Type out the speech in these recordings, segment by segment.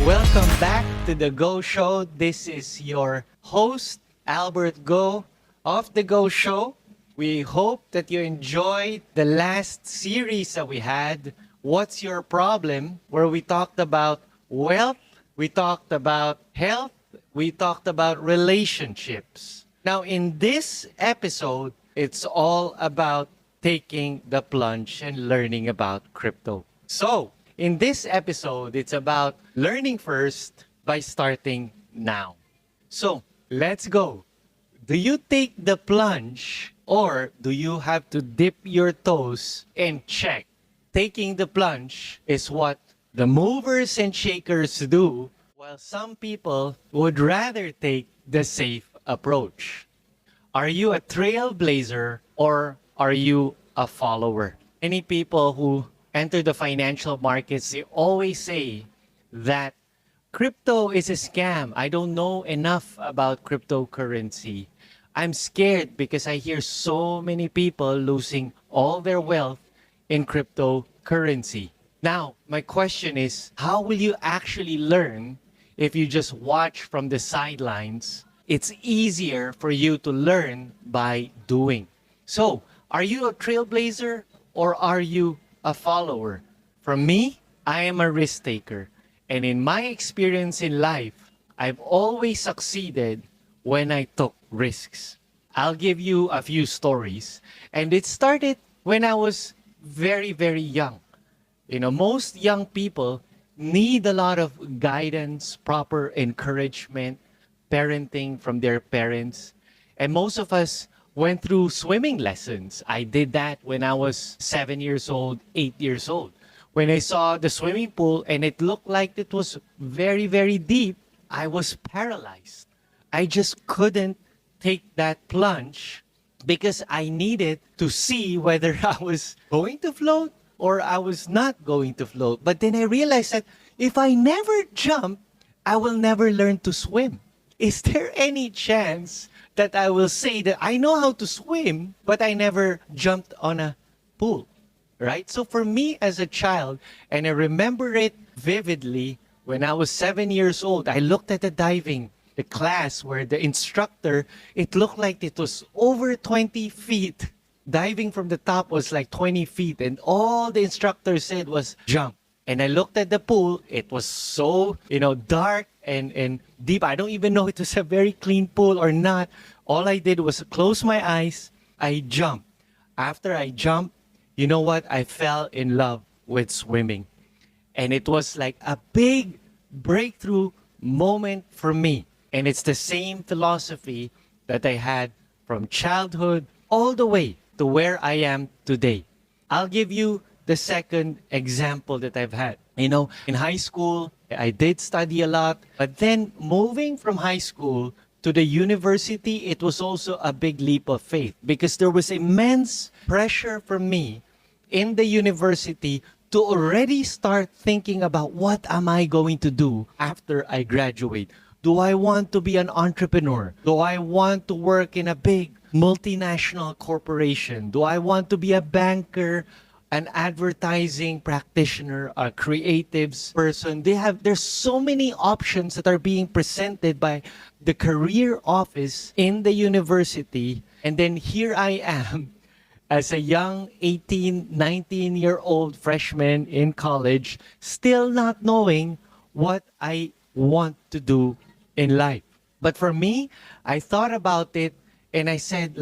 Welcome back to the Go Show. This is your host, Albert Go of the Go Show. We hope that you enjoyed the last series that we had, What's Your Problem, where we talked about wealth, we talked about health, we talked about relationships. Now, in this episode, it's all about taking the plunge and learning about crypto. So, in this episode, it's about learning first by starting now. So, let's go. Do you take the plunge or do you have to dip your toes and check? Taking the plunge is what the movers and shakers do, while some people would rather take the safe approach. Are you a trailblazer or are you a follower? Many people who enter the financial markets, they always say that crypto is a scam. I don't know enough about cryptocurrency. I'm scared because I hear so many people losing all their wealth in cryptocurrency. Now, my question is, how will you actually learn if you just watch from the sidelines? It's easier for you to learn by doing. So, are you a trailblazer or are you a follower? For me, I am a risk taker. And in my experience in life, I've always succeeded when I took risks. I'll give you a few stories. And it started when I was very, very young. Most young people need a lot of guidance, proper encouragement, parenting from their parents. And most of us went through swimming lessons. I did that when I was 7 years old, 8 years old. When I saw the swimming pool and it looked like it was very, very deep, I was paralyzed. I just couldn't take that plunge because I needed to see whether I was going to float or I was not going to float. But then I realized that if I never jump, I will never learn to swim. Is there any chance that I will say that I know how to swim, but I never jumped on a pool, right? So for me as a child, and I remember it vividly, when I was 7 years old, I looked at the class where the instructor, it looked like it was over 20 feet. Diving from the top was like 20 feet, and all the instructor said was jump. And I looked at the pool, it was so, dark and deep. I don't even know if it was a very clean pool or not. All I did was close my eyes, I jumped. After I jumped, you know what? I fell in love with swimming. And it was like a big breakthrough moment for me. And it's the same philosophy that I had from childhood all the way to where I am today. I'll give you the second example that I've had. In high school, I did study a lot, but then moving from high school to the university, it was also a big leap of faith because there was immense pressure from me in the university to already start thinking about what am I going to do after I graduate. Do I want to be an entrepreneur? Do I want to work in a big multinational corporation? Do I want to be a banker, an advertising practitioner, a creatives person? There's so many options that are being presented by the career office in the university. And then here I am as a young 18, 19-year-old freshman in college, still not knowing what I want to do in life. But for me, I thought about it and I said,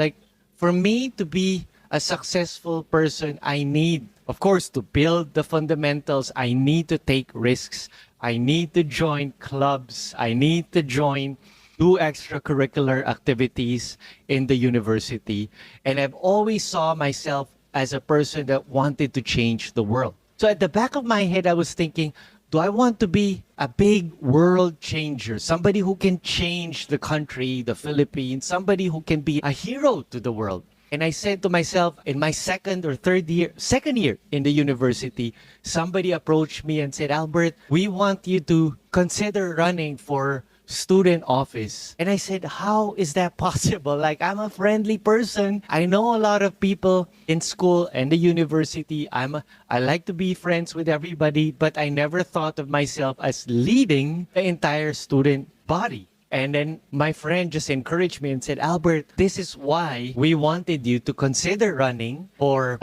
for me to be a successful person, I need, of course, to build the fundamentals. I need to take risks. I need to join clubs. I need to do extracurricular activities in the university. And I've always saw myself as a person that wanted to change the world. So at the back of my head, I was thinking, do I want to be a big world changer? Somebody who can change the country, the Philippines, somebody who can be a hero to the world. And I said to myself, in my second year in the university, somebody approached me and said, Albert, we want you to consider running for student office. And I said, how is that possible? Like, I'm a friendly person. I know a lot of people in school and the university. I like to be friends with everybody, but I never thought of myself as leading the entire student body. And then my friend just encouraged me and said, Albert, this is why we wanted you to consider running for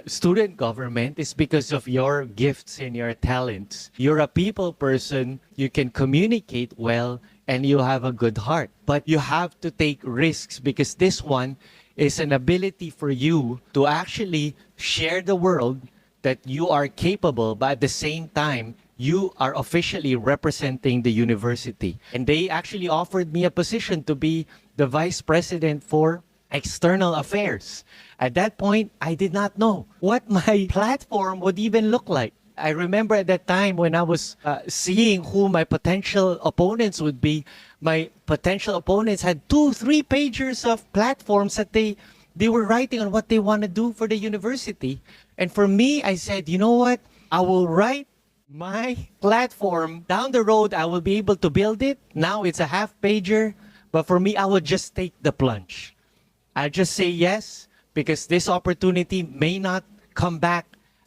student government, is because of your gifts and your talents. You're a people person, you can communicate well, and you have a good heart. But you have to take risks, because this one is an ability for you to actually share the world that you are capable, but at the same time, you are officially representing the university. And they actually offered me a position to be the vice president for external affairs. At that point, I did not know what my platform would even look like. I remember at that time when I was seeing who my potential opponents would be, my potential opponents had 2-3 pages of platforms that they were writing on what they want to do for the university. And for me, I said, you know what? I will write my platform. Down the road, I will be able to build it. Now it's a half-pager. But for me, I will just take the plunge. I'll just say yes, because this opportunity may not come back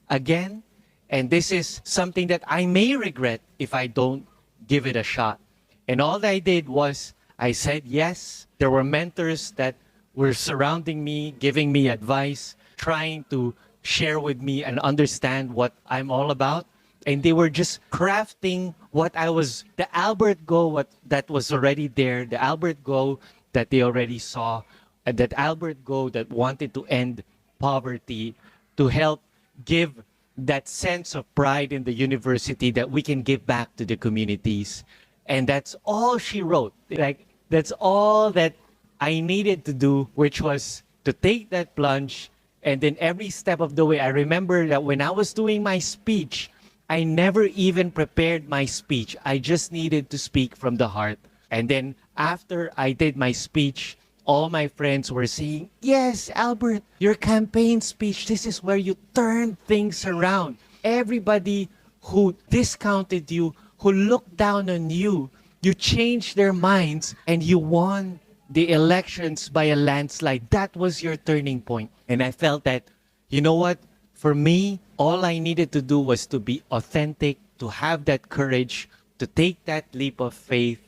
again. And this is something that I may regret if I don't give it a shot. And all I did was I said yes. There were mentors that were surrounding me, giving me advice, trying to share with me and understand what I'm all about. And they were just crafting what I was, the Albert Go that was already there, the Albert Go that they already saw, and that Albert Go that wanted to end poverty, to help give that sense of pride in the university that we can give back to the communities. And that's all she wrote. Like, that's all that I needed to do, which was to take that plunge. And then every step of the way, I remember that when I was doing my speech, I never even prepared my speech. I just needed to speak from the heart. And then after I did my speech, all my friends were saying, yes, Albert, your campaign speech, this is where you turn things around. Everybody who discounted you, who looked down on you, you changed their minds and you won the elections by a landslide. That was your turning point. And I felt that, you know what? For me, all I needed to do was to be authentic, to have that courage, to take that leap of faith,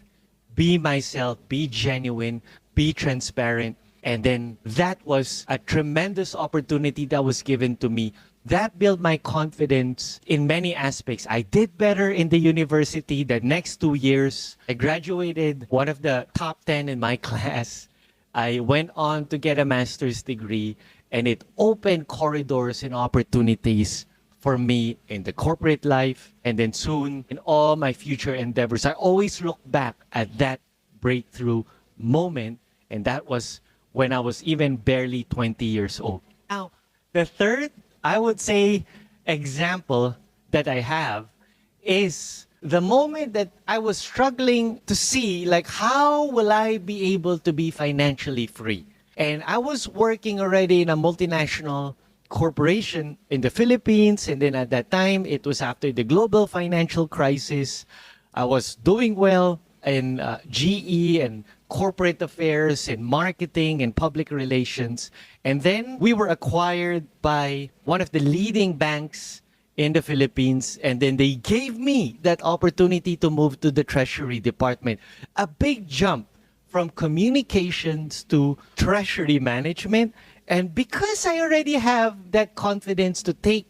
be myself, be genuine, be transparent. And then that was a tremendous opportunity that was given to me. That built my confidence in many aspects. I did better in the university the next 2 years. I graduated one of the top 10 in my class. I went on to get a master's degree, and it opened corridors and opportunities for me in the corporate life, and then soon in all my future endeavors. I always look back at that breakthrough moment, and that was when I was even barely 20 years old. Now, the third, I would say, example that I have is the moment that I was struggling to see, like, how will I be able to be financially free? And I was working already in a multinational corporation in the Philippines. And then at that time, it was after the global financial crisis. I was doing well in GE and corporate affairs and marketing and public relations. And then we were acquired by one of the leading banks in the Philippines. And then they gave me that opportunity to move to the Treasury Department. A big jump from communications to treasury management. And because I already have that confidence to take,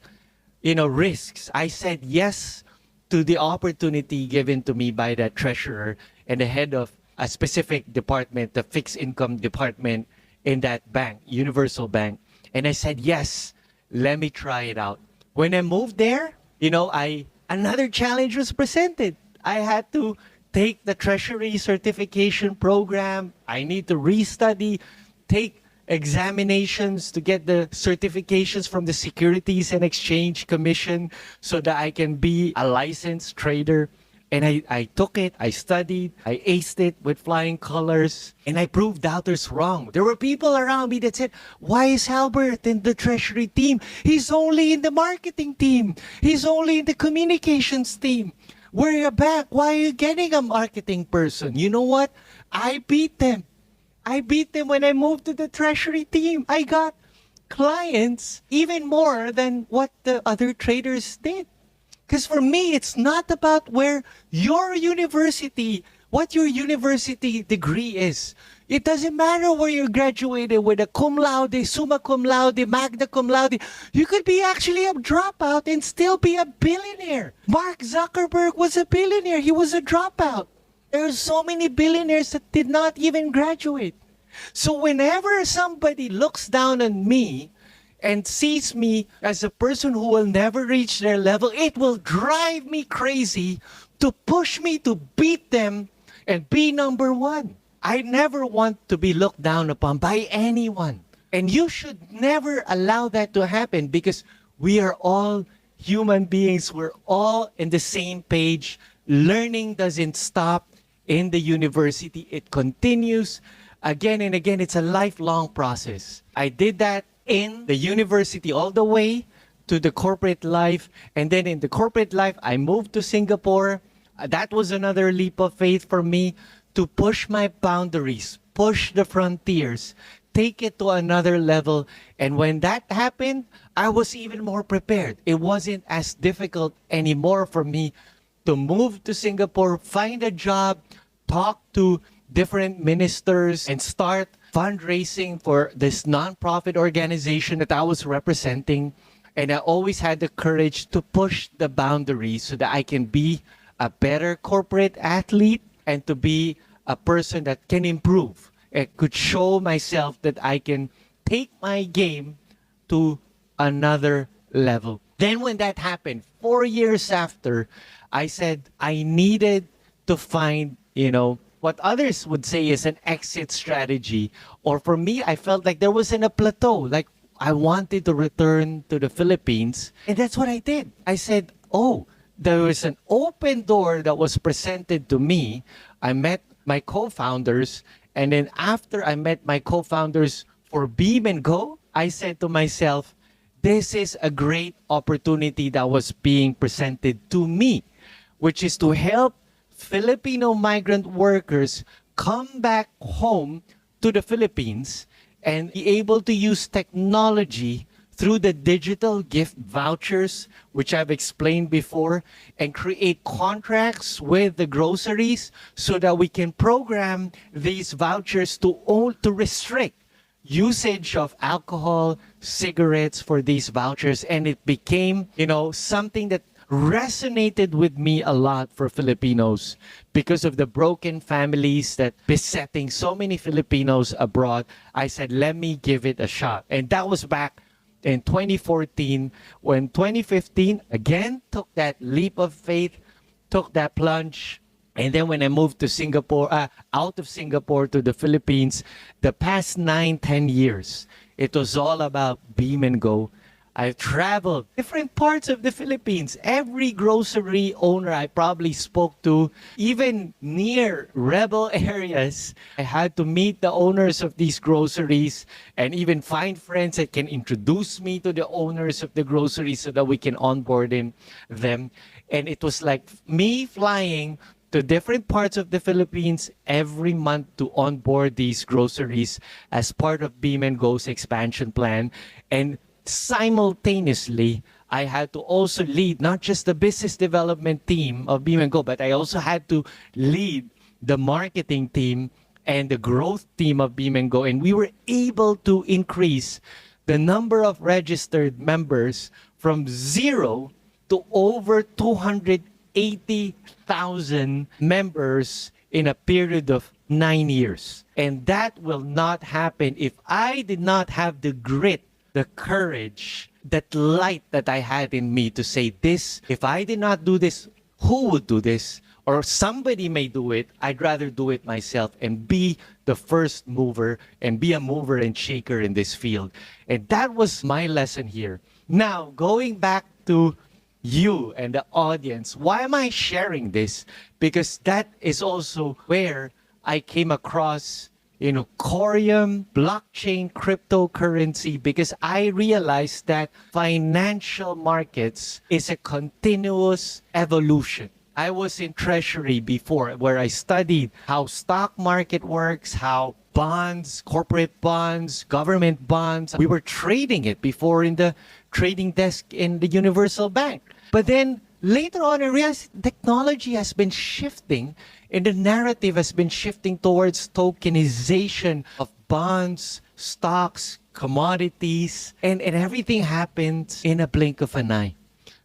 risks, I said yes to the opportunity given to me by that treasurer and the head of a specific department, the fixed income department in that bank, Universal Bank. And I said, yes, let me try it out. When I moved there, another challenge was presented. I had to take the Treasury certification program. I need to restudy, take examinations to get the certifications from the Securities and Exchange Commission so that I can be a licensed trader. And I took it, I studied, I aced it with flying colors, and I proved doubters wrong. There were people around me that said, why is Albert in the Treasury team? He's only in the marketing team. He's only in the communications team. We're a bank. Why are you getting a marketing person? You know what? I beat them. I beat them when I moved to the treasury team. I got clients even more than what the other traders did. Because for me, it's not about where your university, what your university degree is. It doesn't matter where you graduated with a cum laude, summa cum laude, magna cum laude. You could be actually a dropout and still be a billionaire. Mark Zuckerberg was a billionaire. He was a dropout. There are so many billionaires that did not even graduate. So whenever somebody looks down on me and sees me as a person who will never reach their level, it will drive me crazy to push me to beat them and be number one. I never want to be looked down upon by anyone. And you should never allow that to happen, because we are all human beings. We're all in the same page. Learning doesn't stop in the university. It continues again and again. It's a lifelong process. I did that in the university all the way to the corporate life. And then in the corporate life, I moved to Singapore. That was another leap of faith for me, to push my boundaries, push the frontiers, take it to another level. And when that happened, I was even more prepared. It wasn't as difficult anymore for me to move to Singapore, find a job, talk to different ministers, and start fundraising for this nonprofit organization that I was representing. And I always had the courage to push the boundaries so that I can be a better corporate athlete and to be a person that can improve. It could show myself that I can take my game to another level. Then when that happened, 4 years after, I said I needed to find, what others would say is an exit strategy. Or for me, I felt like there wasn't a plateau. Like I wanted to return to the Philippines. And that's what I did. I said, there was an open door that was presented to me. I met my co-founders. And then after I met my co-founders for Beam and Go, I said to myself, this is a great opportunity that was being presented to me, which is to help Filipino migrant workers come back home to the Philippines and be able to use technology through the digital gift vouchers, which I've explained before, and create contracts with the groceries so that we can program these vouchers to restrict usage of alcohol, cigarettes for these vouchers. And it became, something that resonated with me a lot for Filipinos because of the broken families that besetting so many Filipinos abroad. I said, let me give it a shot. And that was back in 2014, when 2015 again took that leap of faith, took that plunge. And then when I moved to Singapore, out of Singapore to the Philippines, the past 9-10 years, it was all about Beam and Go. I've traveled different parts of the Philippines. Every grocery owner I probably spoke to, even near rebel areas, I had to meet the owners of these groceries and even find friends that can introduce me to the owners of the groceries so that we can onboard them. And it was like me flying to different parts of the Philippines every month to onboard these groceries as part of Beam and Go's expansion plan. And simultaneously, I had to also lead not just the business development team of Beam and Go, but I also had to lead the marketing team and the growth team of Beam and Go. And we were able to increase the number of registered members from 0 to over 280,000 members in a period of 9 years. And that will not happen if I did not have the grit, the courage, that light that I had in me to say this. If I did not do this, who would do this? Or somebody may do it. I'd rather do it myself and be the first mover and be a mover and shaker in this field. And that was my lesson here. Now, going back to you and the audience, why am I sharing this? Because that is also where I came across Coreum, blockchain, cryptocurrency, because I realized that financial markets is a continuous evolution. I was in treasury before where I studied how stock market works, how bonds, corporate bonds, government bonds, we were trading it before in the trading desk in the Universal Bank. But then later on, I realized technology has been shifting and the narrative has been shifting towards tokenization of bonds, stocks, commodities, and everything happens in a blink of an eye.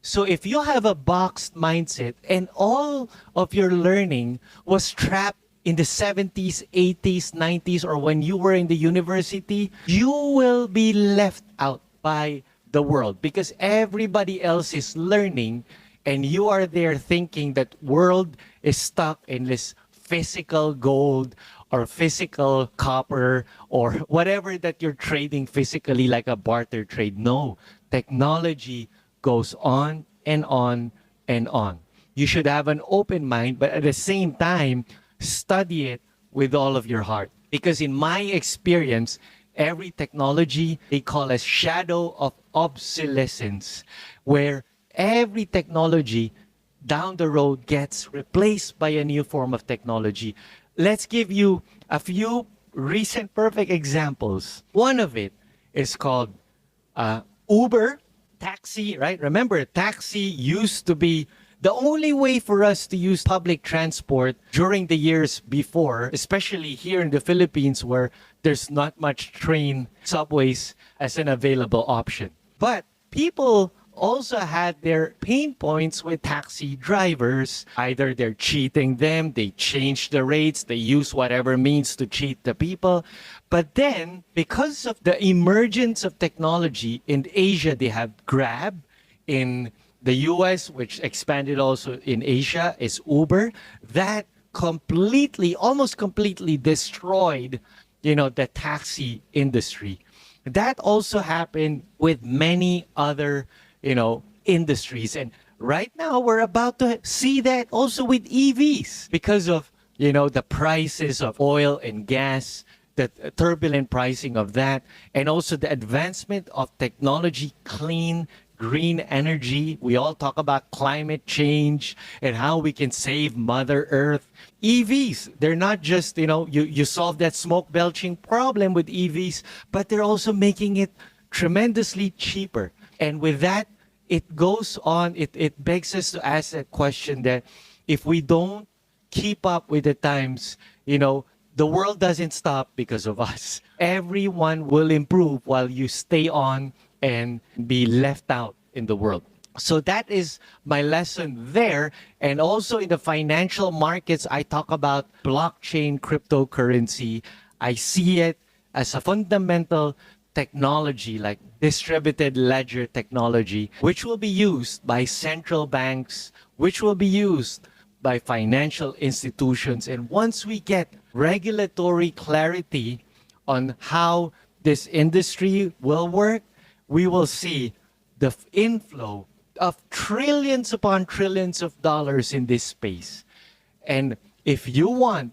So if you have a boxed mindset and all of your learning was trapped in the 70s, 80s, 90s, or when you were in the university, you will be left out by the world because everybody else is learning and you are there thinking that world is stuck in this physical gold or physical copper or whatever that you're trading physically like a barter trade. No, technology goes on and on and on. You should have an open mind, but at the same time, study it with all of your heart. Because in my experience, every technology they call a shadow of obsolescence, where every technology down the road gets replaced by a new form of technology. Let's give you a few recent perfect examples. One of it is called Uber, taxi, right? Remember, taxi used to be the only way for us to use public transport during the years before, especially here in the Philippines where there's not much train subways as an available option. But people also had their pain points with taxi drivers. Either they're cheating them, they change the rates, they use whatever means to cheat the people. But then, because of the emergence of technology in Asia, they have Grab. In the US, which expanded also in Asia, is Uber. That completely, almost completely destroyed, the taxi industry. That also happened with many other industries. And right now we're about to see that also with EVs because of, the prices of oil and gas, the turbulent pricing of that, and also the advancement of technology, clean, green energy. We all talk about climate change and how we can save Mother Earth. EVs, they're not just, you solve that smoke belching problem with EVs, but they're also making it tremendously cheaper. And with that, it goes on, it begs us to ask that question that if we don't keep up with the times, the world doesn't stop because of us. Everyone will improve while you stay on and be left out in the world. So that is my lesson there. And also in the financial markets, I talk about blockchain cryptocurrency. I see it as a fundamental technology like distributed ledger technology, which will be used by central banks, which will be used by financial institutions. And once we get regulatory clarity on how this industry will work, we will see the inflow of trillions upon trillions of dollars in this space. And if you want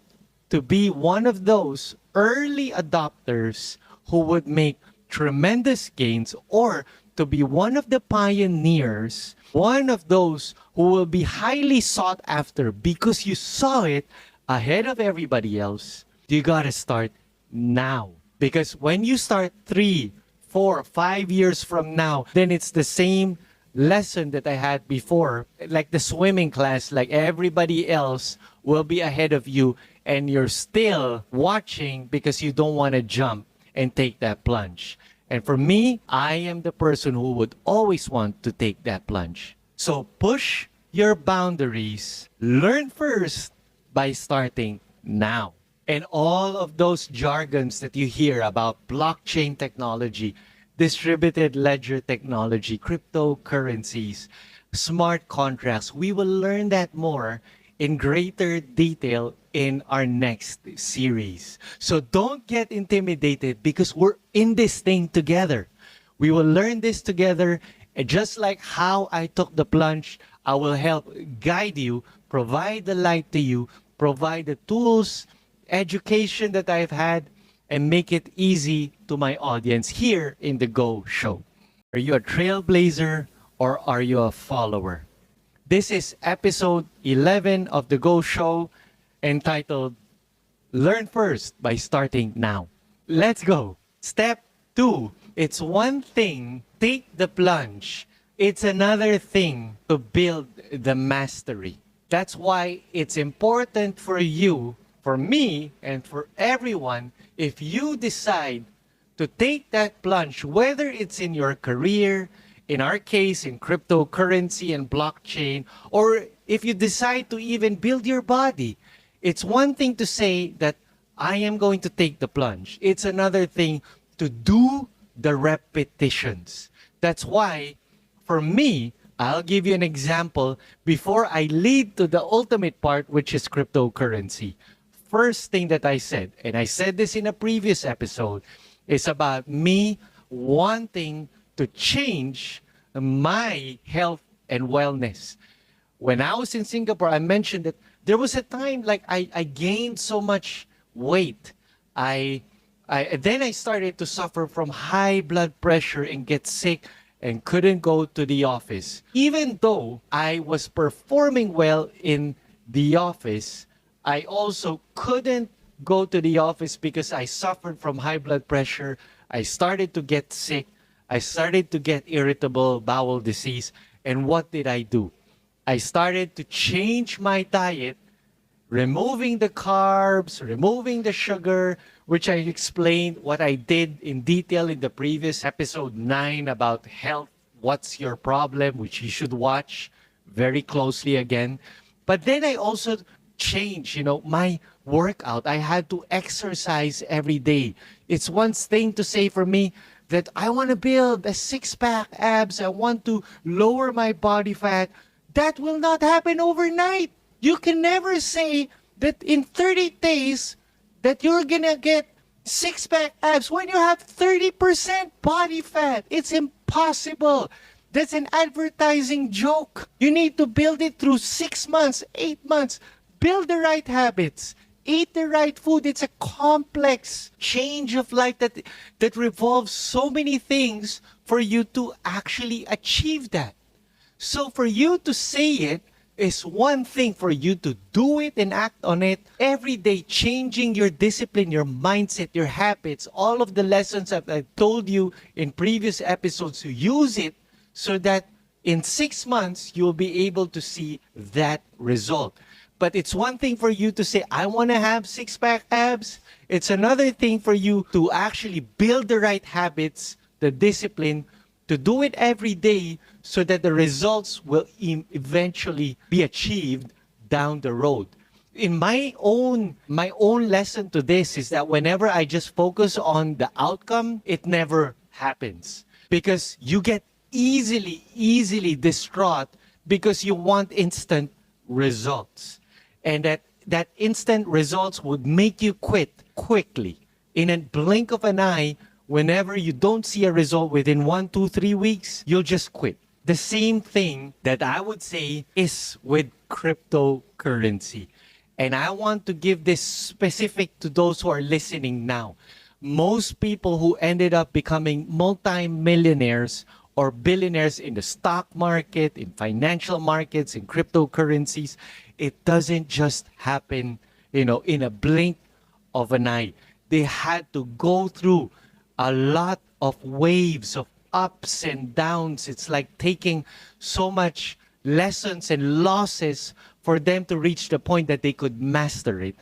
to be one of those early adopters who would make tremendous gains, or to be one of the pioneers, one of those who will be highly sought after because you saw it ahead of everybody else, you gotta start now. Because when you start 3, 4, 5 years from now, then it's the same lesson that I had before, like the swimming class, like everybody else will be ahead of you and you're still watching because you don't want to jump and take that plunge. And for me, I am the person who would always want to take that plunge. So push your boundaries. Learn first by starting now. And all of those jargons that you hear about blockchain technology, distributed ledger technology, cryptocurrencies, smart contracts, we will learn that more in greater detail in our next series. So don't get intimidated because we're in this thing together. We will learn this together. And just like how I took the plunge, I will help guide you, provide the light to you, provide the tools, education that I've had, and make it easy to my audience here in the Go Show. Are you a trailblazer or are you a follower? This is episode 11 of the Go Show, entitled Learn First by Starting Now. Let's go. Step 2. It's one thing, take the plunge. It's another thing to build the mastery. That's why it's important for you, for me, and for everyone, if you decide to take that plunge, whether it's in your career, in our case, in cryptocurrency and blockchain, or if you decide to even build your body. It's one thing to say that I am going to take the plunge. It's another thing to do the repetitions. That's why, for me, I'll give you an example before I lead to the ultimate part, which is cryptocurrency. First thing that I said, and I said this in a previous episode, is about me wanting to change my health and wellness. When I was in Singapore, I mentioned that there was a time like I gained so much weight. Then I started to suffer from high blood pressure and get sick and couldn't go to the office. Even though I was performing well in the office, I also couldn't go to the office because I suffered from high blood pressure. I started to get sick. I started to get irritable bowel disease. And what did I do? I started to change my diet, removing the carbs, removing the sugar, which I explained what I did in detail in the previous episode 9 about health. What's your problem, which you should watch very closely again. But then I also changed, my workout. I had to exercise every day. It's one thing to say for me that I want to build a six-pack abs. I want to lower my body fat. That will not happen overnight. You can never say that in 30 days that you're going to get six-pack abs when you have 30% body fat. It's impossible. That's an advertising joke. You need to build it through 6 months, 8 months. Build the right habits. Eat the right food. It's a complex change of life that revolves so many things for you to actually achieve that. So for you to say it is one thing, for you to do it and act on it every day, changing your discipline, your mindset, your habits, all of the lessons that I've told you in previous episodes, to use it so that in 6 months, you'll be able to see that result. But it's one thing for you to say, I want to have six-pack abs. It's another thing for you to actually build the right habits, the discipline, to do it every day so that the results will eventually be achieved down the road. In my own lesson to this is that whenever I just focus on the outcome, it never happens. Because you get easily distraught because you want instant results. And that instant results would make you quit quickly. In a blink of an eye, whenever you don't see a result within 1, 2, 3 weeks, you'll just quit. The same thing that I would say is with cryptocurrency. And I want to give this specific to those who are listening now. Most people who ended up becoming multi-millionaires or billionaires in the stock market, in financial markets, in cryptocurrencies, it doesn't just happen, in a blink of an eye. They had to go through a lot of waves of ups and downs. It's like taking so much lessons and losses for them to reach the point that they could master it.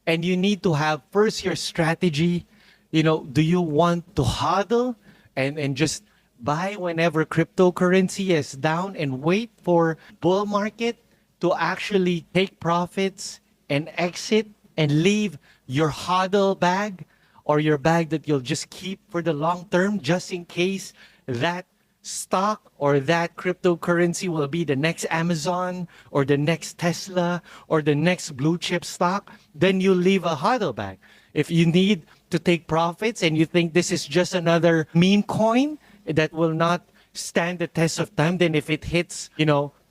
And you need to have first your strategy. Do you want to hodl and just buy whenever cryptocurrency is down and wait for bull market to actually take profits and exit and leave your hodl bag or your bag that you'll just keep for the long term just in case that stock or that cryptocurrency will be the next Amazon or the next Tesla or the next blue chip stock? Then you leave a hodl bag. If you need to take profits and you think this is just another meme coin that will not stand the test of time, then if it hits,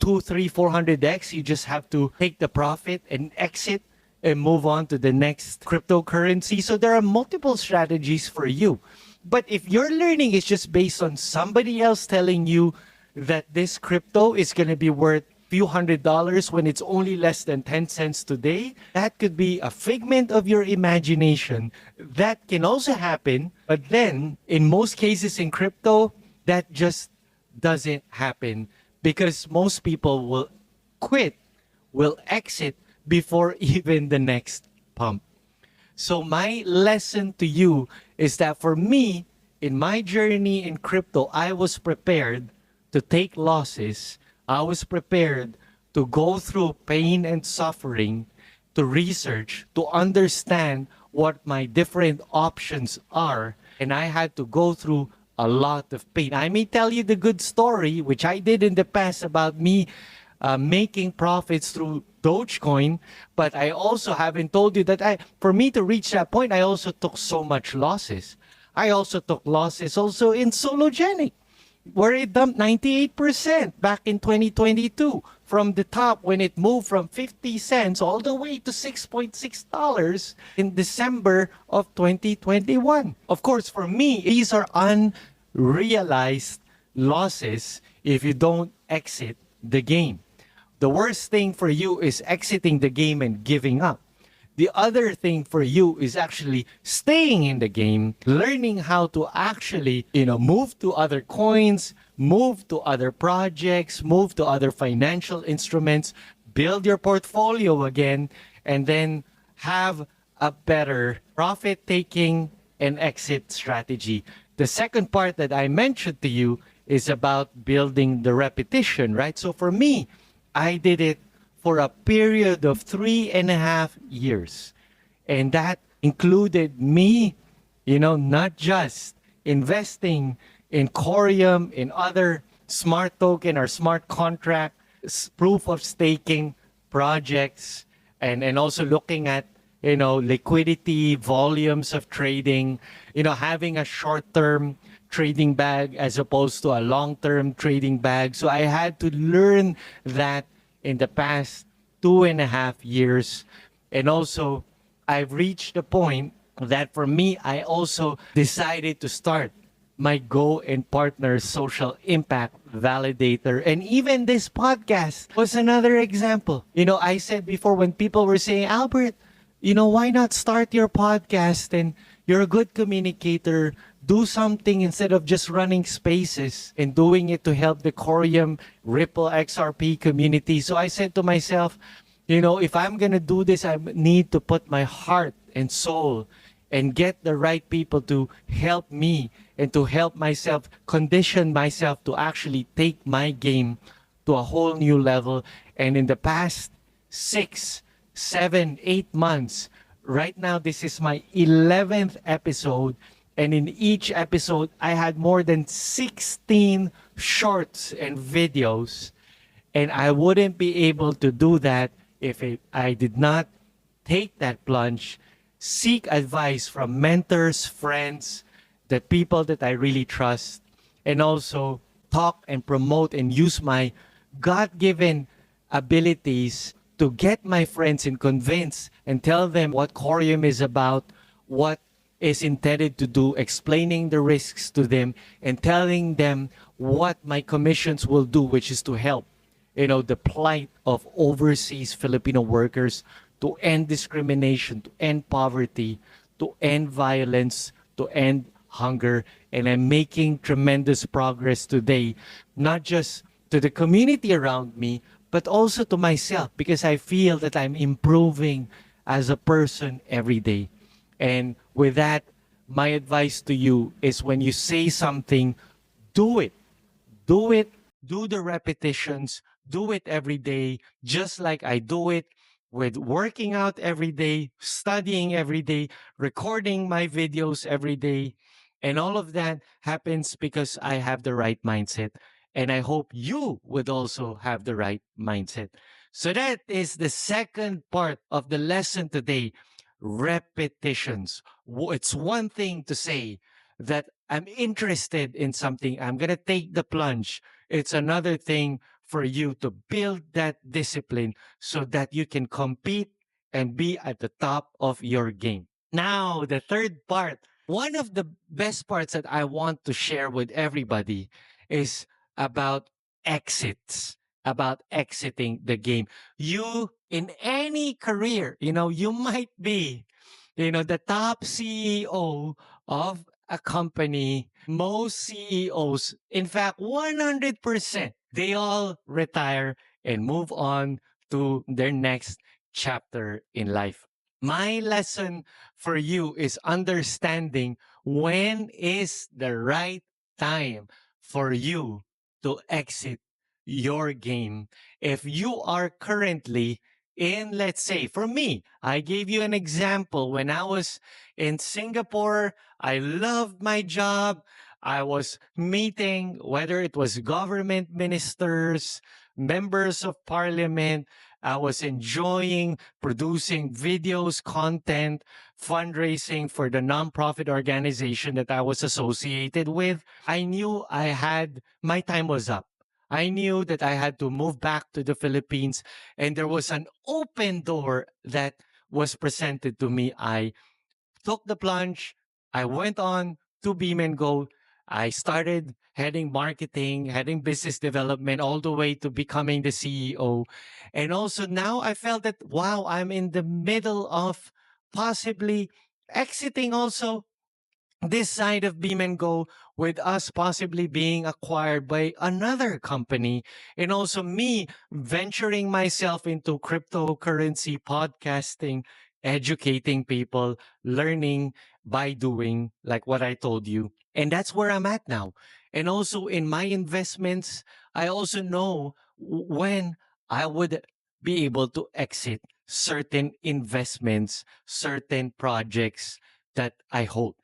2, 3, 400x, you just have to take the profit and exit and move on to the next cryptocurrency. So there are multiple strategies for you. But if your learning is just based on somebody else telling you that this crypto is going to be worth few $100s when it's only less than 10 cents today. That could be a figment of your imagination. That can also happen, but then in most cases in crypto, that just doesn't happen because most people will quit, will exit before even the next pump. So my lesson to you is that for me, in my journey in crypto, I was prepared to take losses. I was prepared to go through pain and suffering, to research, to understand what my different options are. And I had to go through a lot of pain. I may tell you the good story, which I did in the past about me making profits through Dogecoin, but I also haven't told you that for me to reach that point, I also took so much losses. I also took losses also in Sologenic, where it dumped 98% back in 2022 from the top when it moved from 50 cents all the way to $6.6 in December of 2021. Of course, for me, these are unrealized losses if you don't exit the game. The worst thing for you is exiting the game and giving up. The other thing for you is actually staying in the game, learning how to actually, move to other coins, move to other projects, move to other financial instruments, build your portfolio again, and then have a better profit taking and exit strategy. The second part that I mentioned to you is about building the repetition, right? So for me, I did it for a period of 3.5 years. And that included me, not just investing in Coreum, in other smart token or smart contract, proof of staking projects, and also looking at, liquidity, volumes of trading, having a short-term trading bag as opposed to a long-term trading bag. So I had to learn that in the past 2.5 years. And also, I've reached the point that for me, I also decided to start my Go and Partner social impact validator. And even this podcast was another example. I said before when people were saying, Albert, why not start your podcast? And you're a good communicator. Do something instead of just running spaces and doing it to help the Coreum Ripple XRP community. So I said to myself, if I'm going to do this, I need to put my heart and soul and get the right people to help me and to help myself, condition myself to actually take my game to a whole new level. And in the past 6, 7, 8 months, right now, this is my 11th episode. And in each episode, I had more than 16 shorts and videos. And I wouldn't be able to do that if I did not take that plunge, seek advice from mentors, friends, the people that I really trust, and also talk and promote and use my God-given abilities to get my friends and convince and tell them what Coreum is about, what is intended to do, explaining the risks to them and telling them what my commissions will do, which is to help, the plight of overseas Filipino workers, to end discrimination, to end poverty, to end violence, to end hunger. And I'm making tremendous progress today, not just to the community around me, but also to myself, because I feel that I'm improving as a person every day. And with that, my advice to you is when you say something, do it. Do it. Do the repetitions. Do it every day, just like I do it with working out every day, studying every day, recording my videos every day. And all of that happens because I have the right mindset. And I hope you would also have the right mindset. So that is the second part of the lesson today, repetitions. It's one thing to say that I'm interested in something, I'm going to take the plunge. It's another thing for you to build that discipline so that you can compete and be at the top of your game. Now, the third part, one of the best parts that I want to share with everybody is about exits. about exiting the game. You, in any career, you might be, the top CEO of a company. Most CEOs, in fact, 100%, they all retire and move on to their next chapter in life. My lesson for you is understanding when is the right time for you to exit your game. If you are currently in, let's say, for me, I gave you an example. When I was in Singapore, I loved my job. I was meeting, whether it was government ministers, members of parliament. I was enjoying producing videos, content, fundraising for the nonprofit organization that I was associated with. I knew my time was up. I knew that I had to move back to the Philippines, and there was an open door that was presented to me. I took the plunge. I went on to Beam and Go. I started heading marketing, heading business development, all the way to becoming the CEO. And also now I felt that, wow, I'm in the middle of possibly exiting also this side of Beam and Go, with us possibly being acquired by another company, and also me venturing myself into cryptocurrency podcasting, educating people, learning by doing, like what I told you. And that's where I'm at now. And also in my investments, I also know when I would be able to exit certain investments, certain projects that I hold.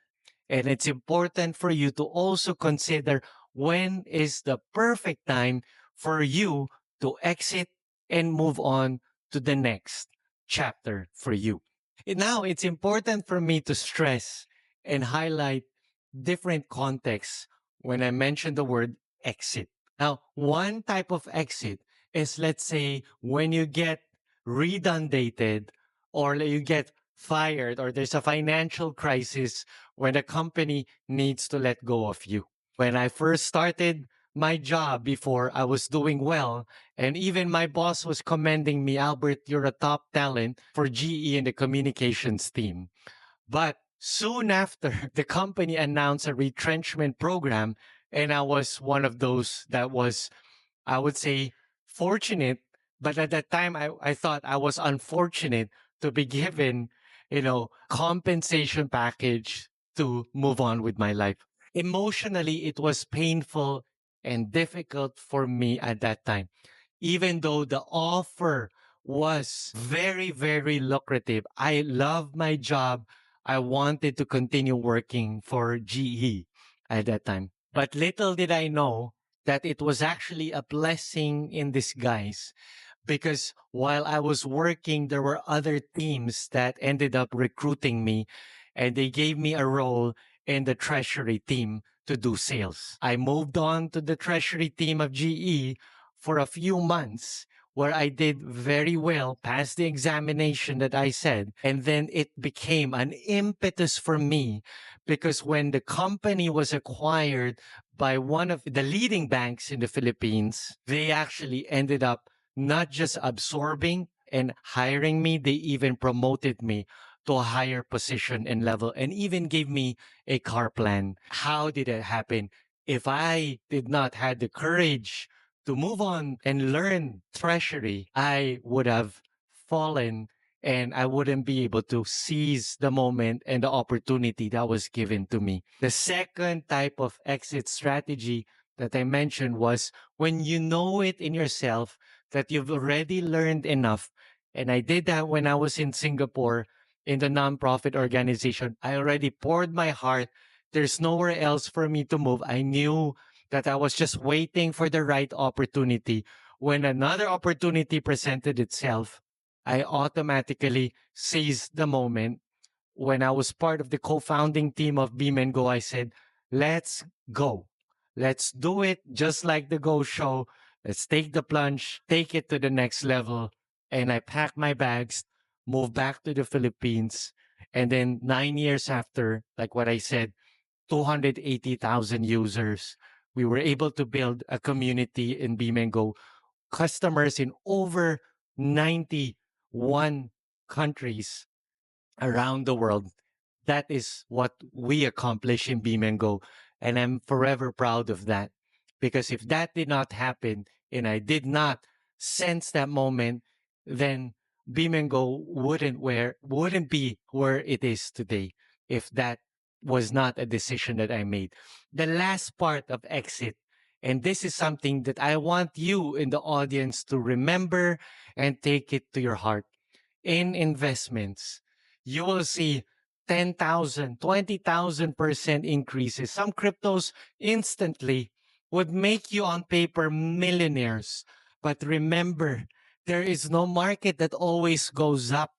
And it's important for you to also consider when is the perfect time for you to exit and move on to the next chapter for you. And now it's important for me to stress and highlight different contexts when I mention the word exit. Now, one type of exit is, let's say, when you get redundated, or you get fired, or there's a financial crisis when a company needs to let go of you. When I first started my job before, I was doing well, and even my boss was commending me, Albert, you're a top talent for GE in the communications team. But soon after, the company announced a retrenchment program, and I was one of those that was, I would say, fortunate. But at that time, I thought I was unfortunate to be given, compensation package to move on with my life. Emotionally, it was painful and difficult for me at that time, even though the offer was very, very lucrative. I loved my job. I wanted to continue working for GE at that time. But little did I know that it was actually a blessing in disguise, because while I was working, there were other teams that ended up recruiting me, and they gave me a role in the treasury team to do sales. I moved on to the treasury team of GE for a few months, where I did very well, passed the examination that I said. And then it became an impetus for me, because when the company was acquired by one of the leading banks in the Philippines, they actually ended up not just absorbing and hiring me, they even promoted me to a higher position and level, and even gave me a car plan. How did it happen? If I did not have the courage to move on and learn treasury, I would have fallen, and I wouldn't be able to seize the moment and the opportunity that was given to me. The second type of exit strategy that I mentioned was when you know it in yourself that you've already learned enough. And I did that when I was in Singapore in the nonprofit organization. I already poured my heart. There's nowhere else for me to move. I knew that I was just waiting for the right opportunity. When another opportunity presented itself, I automatically seized the moment. When I was part of the co-founding team of Beam and Go, I said, let's go. Let's do it just like the Go show. Let's take the plunge, take it to the next level. And I packed my bags, moved back to the Philippines. And then 9 years after, like what I said, 280,000 users, we were able to build a community in Beam and Go customers in over 91 countries around the world. That is what we accomplish in Beam and Go. And I'm forever proud of that. Because if that did not happen and I did not sense that moment, then Beam and Go wouldn't be where it is today if that was not a decision that I made. The last part of exit, and this is something that I want you in the audience to remember and take it to your heart. In investments, you will see 10,000, 20,000% increases. Some cryptos instantly would make you on paper millionaires. But remember, there is no market that always goes up.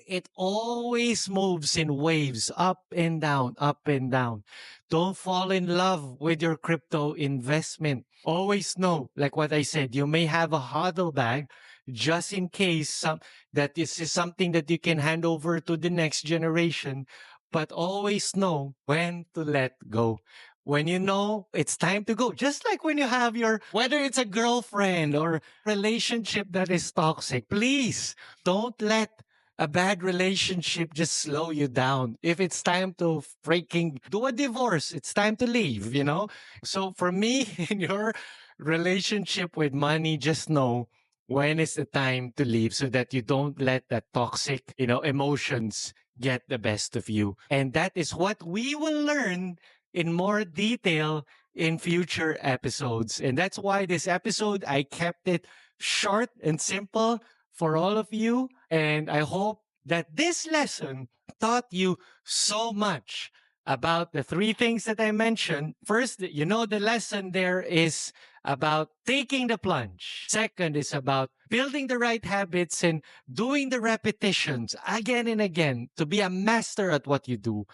It always moves in waves, up and down, up and down. Don't fall in love with your crypto investment. Always know, like what I said, you may have a hodl bag just in case that this is something that you can hand over to the next generation, but always know when to let go. When you know it's time to go, just like when you have whether it's a girlfriend or relationship that is toxic, please don't let a bad relationship just slow you down. If it's time to freaking do a divorce, it's time to leave, you know? So for me, in your relationship with money, just know when is the time to leave so that you don't let that toxic, emotions get the best of you. And that is what we will learn in more detail in future episodes. And that's why this episode, I kept it short and simple for all of you. And I hope that this lesson taught you so much about the three things that I mentioned. First, the lesson there is about taking the plunge. Second is about building the right habits and doing the repetitions again and again to be a master at what you do.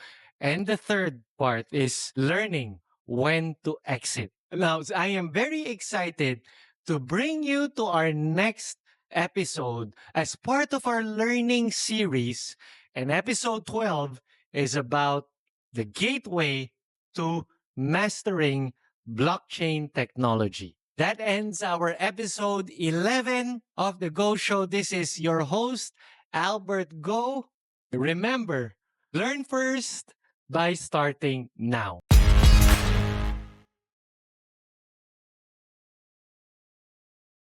And the third part is learning when to exit. Now, I am very excited to bring you to our next episode as part of our learning series. And episode 12 is about the gateway to mastering blockchain technology. That ends our episode 11 of the Go Show. This is your host, Albert Go. Remember, learn first by starting now.